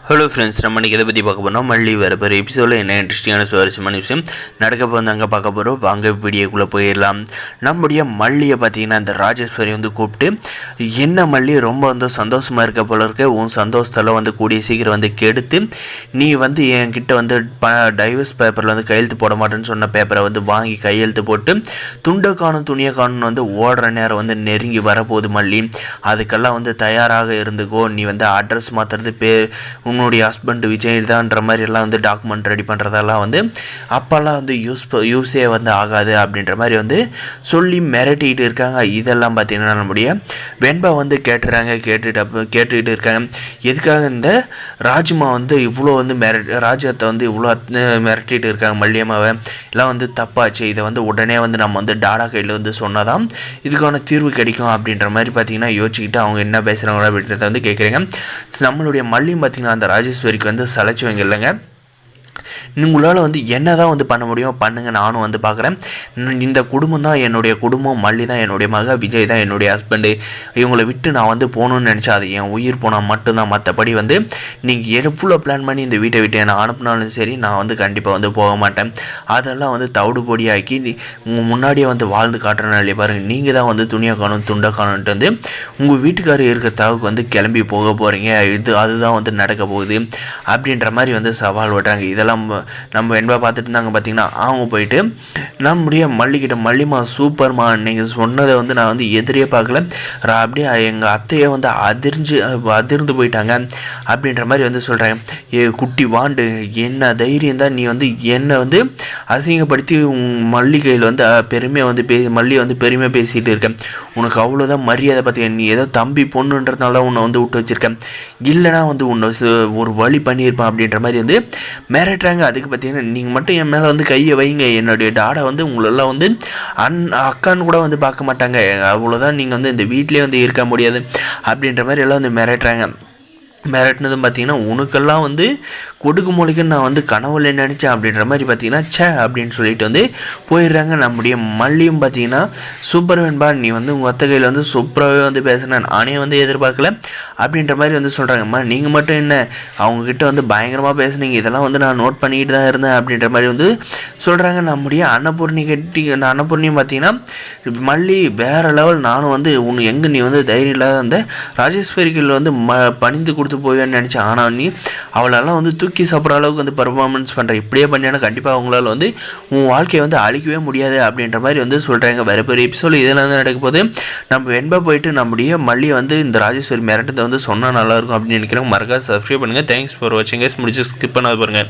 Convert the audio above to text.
Hello friends, நம்ம இன்றைக்கி எதை பற்றி பார்க்க போகிறோம், மல்லி வர போகிற எபிசோடில் என்ன இன்ட்ரெஸ்டிங்கான சுவாரஸ்யமான விஷயம் நடக்க போகிறது அங்கே பார்க்க போகிறோம். வாங்க வீடியோக்குள்ளே போயிடலாம். நம்முடைய மல்லியை பார்த்தீங்கன்னா இந்த ராஜேஸ்வரி கூப்பிட்டு, என்ன மல்லி ரொம்ப சந்தோஷமாக இருக்க போல இருக்க, உன் சந்தோஷத்தில் கூடிய சீக்கிரம் கெடுத்து நீ என்கிட்ட டைவர்ஸ் பேப்பரில் கையெழுத்து போட மாட்டேன்னு சொன்ன பேப்பரை வாங்கி கையெழுத்து போட்டு துண்டை காணும் துணியை காணும்னு ஓடுற நேரம் நெருங்கி வரப்போகுது மல்லி. அதுக்கெல்லாம் தயாராக இருந்துக்கோ. நீ அட்ரஸ் மாற்றுறது உன்னுடைய ஹஸ்பண்ட் விஜய் தான்ற மாதிரி எல்லாம் டாக்குமெண்ட் ரெடி பண்ணுறதெல்லாம் அப்போல்லாம் யூஸே ஆகாது அப்படின்ற மாதிரி சொல்லி மிரட்டிகிட்டு இருக்காங்க. இதெல்லாம் பார்த்தீங்கன்னா நம்முடைய வெண்பா கேட்டுறாங்க. கேட்டுக்கிட்டு இருக்காங்க, எதுக்காக இந்த ராஜ்மா இவ்வளோ ராஜ்யத்தை இவ்வளோ மிரட்டிகிட்டு இருக்காங்க மல்லியம்மாவை, எல்லாம் தப்பாச்சு. இதை உடனே நம்ம டாடா கையில் சொன்னாதான் இதுக்கான தீர்வு கிடைக்கும் அப்படின்ற மாதிரி பார்த்தீங்கன்னா யோசிச்சுக்கிட்டு அவங்க என்ன பேசுகிறாங்களோ அப்படின்றத கேட்குறீங்க. நம்மளுடைய மல்லியும் பார்த்தீங்கன்னா அந்த ராஜேஸ்வரிக்கு சலைச்சுவங்க இல்லைங்க. உங்களால் என்ன தான் பண்ண முடியும் பண்ணுங்கள், நானும் பார்க்குறேன். இந்த குடும்பம் தான் என்னுடைய குடும்பம், மல்லி தான் என்னுடைய மக, விஜய் தான் என்னுடைய ஹஸ்பண்டு. இவங்களை விட்டு நான் போகணுன்னு நினச்சா அது என் உயிர் போனால் மட்டும்தான். மற்றபடி நீங்கள் எவ்வளோ பிளான் பண்ணி இந்த வீட்டை விட்டு என்னை அனுப்புனாலும் சரி, நான் கண்டிப்பாக போக மாட்டேன். அதெல்லாம் தவிடு பொடியாக்கி உங்கள் முன்னாடியே வாழ்ந்து காட்டுறனாலே பாருங்கள், நீங்கள் தான் துணியை காணும் துண்டை காணுன்ட்டு உங்கள் வீட்டுக்காரர் இருக்கிற தவுக்கு கிளம்பி போக போகிறீங்க. அதுதான் நடக்க போகுது அப்படின்ற மாதிரி சவால் விடுறாங்க. இதெல்லாம் நம்ம என்பா பார்த்துட்டு இருந்தாங்க. பார்த்தீங்கன்னா அவங்க போயிட்டு நம்முடைய மல்லிக்கிட்ட, மல்லிமா சூப்பர்மா, நீங்கள் சொன்னதை நான் எதிரே பார்க்கல, அப்படியே எங்கள் அத்தையை அதிர்ந்து போயிட்டாங்க அப்படின்ற மாதிரி சொல்கிறாங்க. குட்டி வாண்டு, என்ன தைரியம் தான் நீ என்னை அசிங்கப்படுத்தி மல்லிகையில் பெருமையாக மல்லி பெருமையாக பேசிகிட்டு இருக்கேன். உனக்கு அவ்வளோதான் மரியாதை. பார்த்தியா, நீ ஏதோ தம்பி பொண்ணுன்றதுனால உன்னை விட்டு வச்சுருக்கேன், இல்லைனா உன்னை ஒரு வழி பண்ணியிருப்பேன் அப்படின்ற மாதிரி மிரட்டுறாங்க. அதுக்கு பார்த்தீங்கன்னா நீங்கள் மட்டும் என் மேலே கையை வைங்க, என்னுடைய டாடா உங்களெல்லாம் அக்கான்னு கூட பார்க்க மாட்டாங்க, அவ்வளோதான், நீங்கள் இந்த வீட்டிலே இருக்க முடியாது அப்படின்ற மாதிரி எல்லாம் மிரட்டுறாங்க. மிரட்டினதும் பார்த்தீங்கன்னா உனக்கெல்லாம் கொடுக்க மொழிக்குன்னு நான் கனவுல நினச்சேன் அப்படின்ற மாதிரி பார்த்தீங்கன்னா சே அப்படின்னு சொல்லிட்டு போயிடுறாங்க. நம்முடைய மல்லியும் பார்த்தீங்கன்னா சூப்பர் வேண்பா, நீ உங்கள் அத்தை கையில் சூப்பராகவே பேசுனேன், நானே எதிர்பார்க்கல அப்படின்ற மாதிரி சொல்கிறாங்கம்மா. நீங்கள் மட்டும் என்ன அவங்கக்கிட்ட பயங்கரமாக பேசுனீங்க, இதெல்லாம் நான் நோட் பண்ணிக்கிட்டு தான் இருந்தேன் அப்படின்ற மாதிரி சொல்கிறாங்க. நம்முடைய அன்னபூர்ணியும் பார்த்தீங்கன்னா மல்லி வேறு லெவல், நானும் உன்னை எங்கே நீ தைரியம் இல்லாத அந்த ராஜேஸ்வரிகள் பணிந்து கொடுத்து போவேன்னு நினச்சேன், ஆனால் நீ அவளெல்லாம் தூக்கி சாப்பிட்ற அளவுக்கு பர்ஃபார்மன்ஸ் பண்ணுற, இப்படியே பண்ணியானா கண்டிப்பாக அவங்களால உன் வாழ்க்கையை அழிக்கவே முடியாது அப்படின்ற மாதிரி சொல்கிறாங்க. வேறு பெரிய எபிசோடு இதெல்லாம் நடக்க போது நம்ம வெண்பா போயிட்டு நம்முடைய மல்லியை இந்த ராஜேஸ்வரி மிரட்டத்தை சொன்னால் நல்லாயிருக்கும் அப்படின்னு நினைக்கிறேன். மறக்காம சப்ஸ்கிரைப் பண்ணுங்கள். தேங்க்ஸ் ஃபார் வாட்சிங் கைஸ். முடிச்சு ஸ்கிப் பண்ணாது பாருங்கள்.